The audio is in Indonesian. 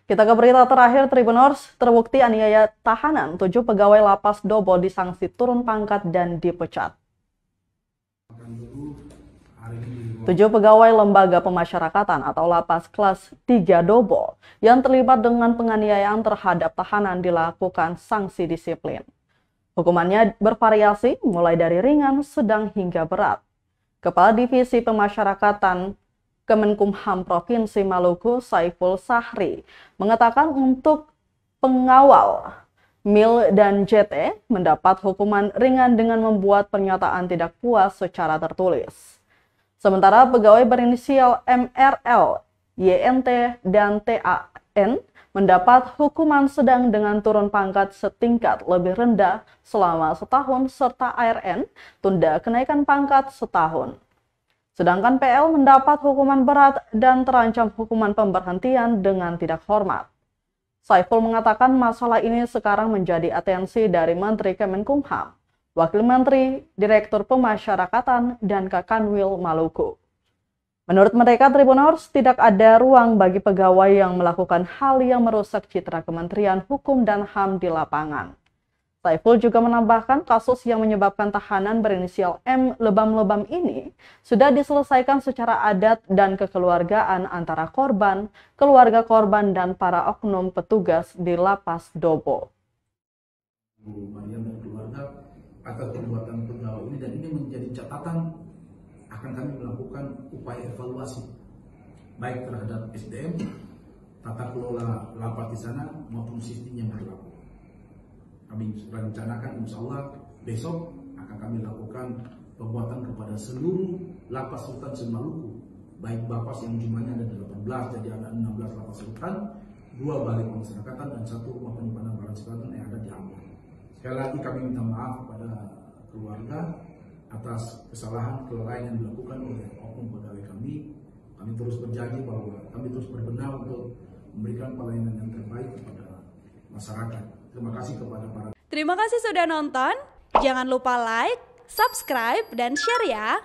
Kita ke berita terakhir, Tribuners, terbukti aniaya tahanan, 7 pegawai lapas Dobo disangsi turun pangkat dan dipecat. 7 pegawai lembaga pemasyarakatan atau lapas kelas 3 Dobo yang terlibat dengan penganiayaan terhadap tahanan dilakukan sanksi disiplin. Hukumannya bervariasi mulai dari ringan, sedang hingga berat. Kepala Divisi Pemasyarakatan Kemenkumham Provinsi Maluku, Saiful Sahri, mengatakan untuk pengawal Mil dan JT mendapat hukuman ringan dengan membuat pernyataan tidak puas secara tertulis. Sementara pegawai berinisial MRL, YNT, dan TAN mendapat hukuman sedang dengan turun pangkat setingkat lebih rendah selama setahun serta ARN tunda kenaikan pangkat setahun. Sedangkan PL mendapat hukuman berat dan terancam hukuman pemberhentian dengan tidak hormat. Saiful mengatakan masalah ini sekarang menjadi atensi dari Menteri Kemenkumham, Wakil Menteri, Direktur Pemasyarakatan, dan Kakanwil Maluku. Menurut mereka, Tribuners, tidak ada ruang bagi pegawai yang melakukan hal yang merusak citra Kementerian Hukum dan HAM di lapangan. Saiful juga menambahkan kasus yang menyebabkan tahanan berinisial M lebam-lebam ini sudah diselesaikan secara adat dan kekeluargaan antara korban, keluarga korban, dan para oknum petugas di lapas Dobo. Mariam dan keluarga atas perbuatan pegawai ini, dan ini menjadi catatan akan kami melakukan upaya evaluasi baik terhadap SDM, tata kelola lapas di sana maupun sistem yang berlaku. Kami rencanakan insya Allah besok akan kami lakukan pembuatan kepada seluruh lapas rutan se-Maluku, baik Bapas yang jumlahnya ada 18, jadi ada 16 lapas rutan, 2 balai pemasyarakatan, dan 1 rumah penyimpanan barang selatan yang ada di Ambon. Sekali lagi kami minta maaf kepada keluarga atas kesalahan kelalaian yang dilakukan oleh oknum pegawai kami. Kami terus berjanji bahwa kami terus berbenah untuk memberikan pelayanan yang terbaik kepada masyarakat. Terima kasih kepada para. Terima kasih sudah nonton. Jangan lupa like, subscribe, dan share ya.